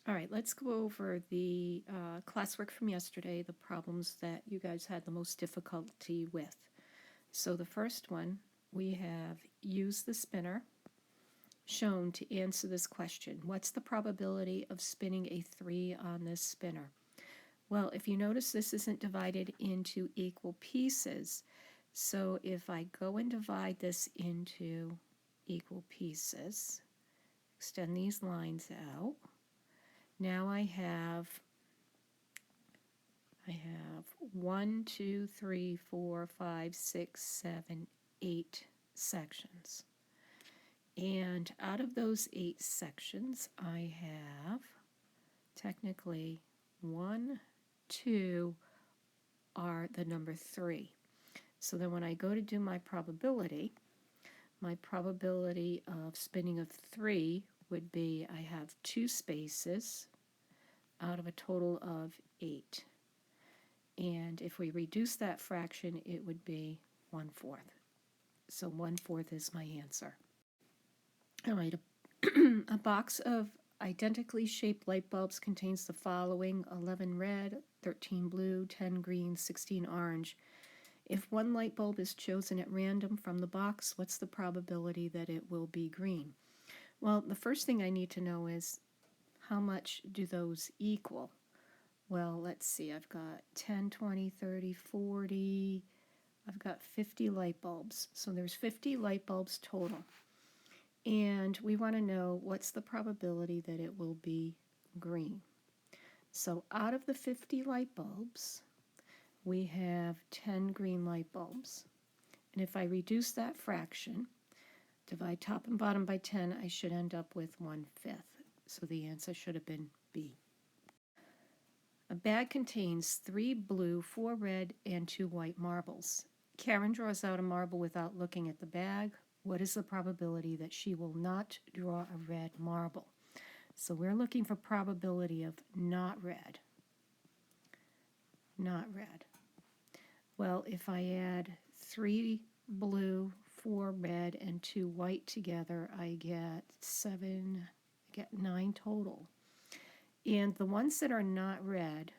All right, let's go over the classwork from yesterday, the problems that you guys had the most difficulty with. So the first one, we have use the spinner shown to answer this question. What's the probability of spinning a 3 on this spinner? Well, if you notice, this isn't divided into equal pieces. So if I go and divide this into equal pieces, extend these lines out, now I have 1, 2, 3, 4, 5, 6, 7, 8 sections. And out of those 8 sections, I have technically 1, 2 are the number 3. So then when I go to do my probability of spinning of 3 would be I have 2 spaces out of a total of 8. And if we reduce that fraction, it would be 1/4. So 1/4 is my answer. All right, a box of identically shaped light bulbs contains the following: 11 red, 13 blue, 10 green, 16 orange. If one light bulb is chosen at random from the box, what's the probability that it will be green? Well, the first thing I need to know is how much do those equal? Well, let's see, I've got 10, 20, 30, 40, I've got 50 light bulbs. So there's 50 light bulbs total. And we want to know what's the probability that it will be green. So out of the 50 light bulbs, we have 10 green light bulbs. And if I reduce that fraction, divide top and bottom by 10, I should end up with 1/5. So the answer should have been B. A bag contains 3 blue, 4 red, and 2 white marbles. Karen draws out a marble without looking at the bag. What is the probability that she will not draw a red marble? So we're looking for probability of not red. Not red. Well, if I add 3 blue, 4 red, and 2 white together, I get 9 total. And the ones that are not red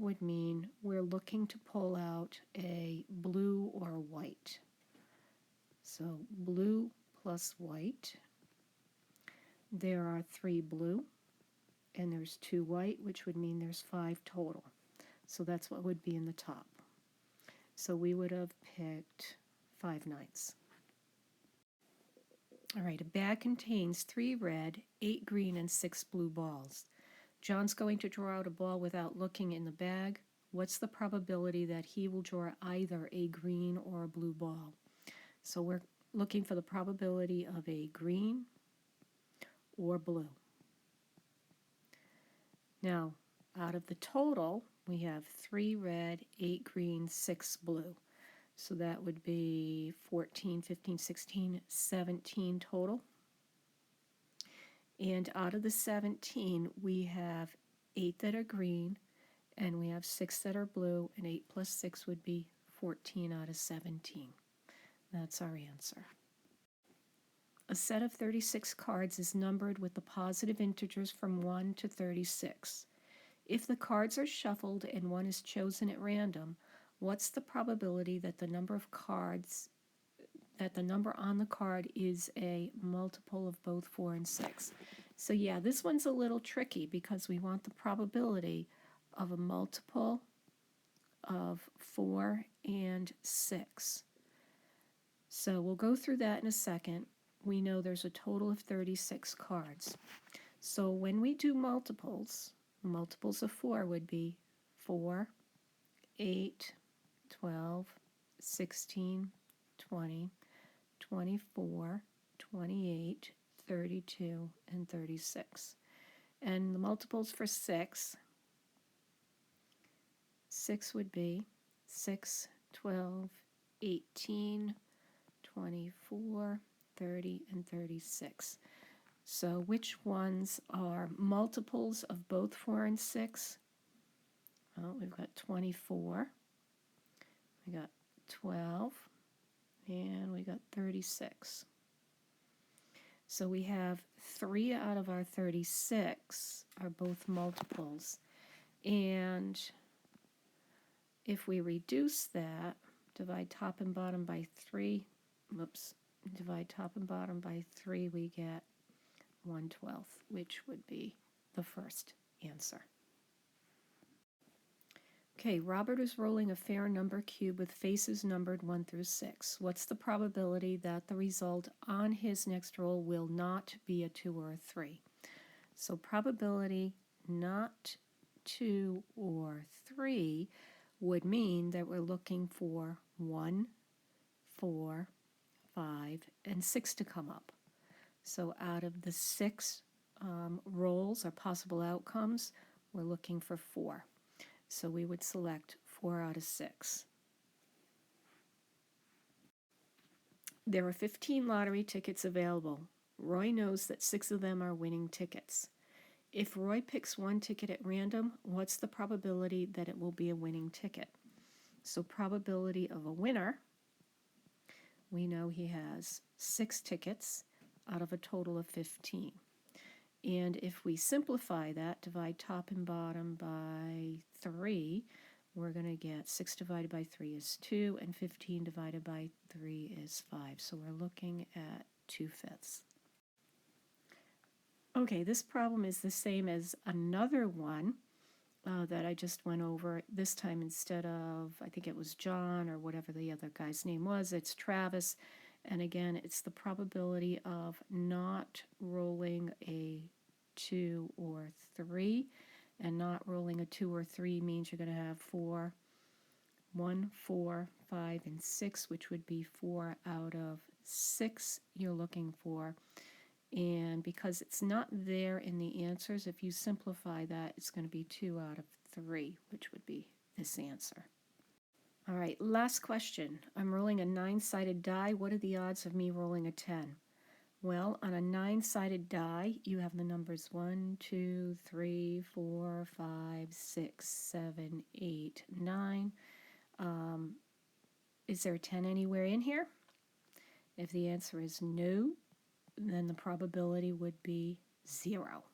would mean we're looking to pull out a blue or white. So blue plus white. There are 3 blue, and there's 2 white, which would mean there's 5 total. So that's what would be in the top. So we would have picked 5/9. All right, a bag contains 3 red, 8 green, and 6 blue balls. John's going to draw out a ball without looking in the bag. What's the probability that he will draw either a green or a blue ball? So we're looking for the probability of a green or blue. Now, out of the total, we have 3 red, 8 green, 6 blue. So that would be 14, 15, 16, 17 total. And out of the 17, we have 8 that are green, and we have 6 that are blue, and 8 plus 6 would be 14 out of 17. That's our answer. A set of 36 cards is numbered with the positive integers from 1 to 36. If the cards are shuffled and one is chosen at random, what's the probability that the number on the card is a multiple of both 4 and 6? So yeah, this one's a little tricky because we want the probability of a multiple of 4 and 6. So we'll go through that in a second. We know there's a total of 36 cards. So when we do multiples of 4 would be 4, 8, 12, 16, 20, 24, 28, 32, and 36. And the multiples for 6 would be 6, 12, 18, 24, 30, and 36. So which ones are multiples of both 4 and 6? Well, we've got 24, we got 12, and we got 36. So we have 3 out of our 36 are both multiples. And if we reduce that, divide top and bottom by 3, divide top and bottom by 3, we get 1/12, which would be the first answer. Okay, Robert is rolling a fair number cube with faces numbered 1 through 6. What's the probability that the result on his next roll will not be a 2 or a 3? So probability not 2 or 3 would mean that we're looking for 1, 4, 5, and 6 to come up. So out of the 6 rolls or possible outcomes, we're looking for 4. So we would select 4 out of 6. There are 15 lottery tickets available. Roy knows that 6 of them are winning tickets. If Roy picks one ticket at random, what's the probability that it will be a winning ticket? So probability of a winner, we know he has 6 tickets out of a total of 15. And if we simplify that, divide top and bottom by 3, we're going to get 6 divided by 3 is 2, and 15 divided by 3 is 5. So we're looking at 2/5. Okay, this problem is the same as another one that I just went over. This time, instead of, I think it was John or whatever the other guy's name was, it's Travis. And again, it's the probability of not rolling a 2 or 3. And not rolling a 2 or 3 means you're going to have 1, 4, 5, and 6, which would be 4 out of 6 you're looking for. And because it's not there in the answers, if you simplify that, it's going to be 2 out of 3, which would be this answer. All right, last question. I'm rolling a 9-sided die. What are the odds of me rolling a 10? Well, on a 9-sided die, you have the numbers 1, 2, 3, 4, 5, 6, 7, 8, 9. Is there a 10 anywhere in here? If the answer is no, then the probability would be 0.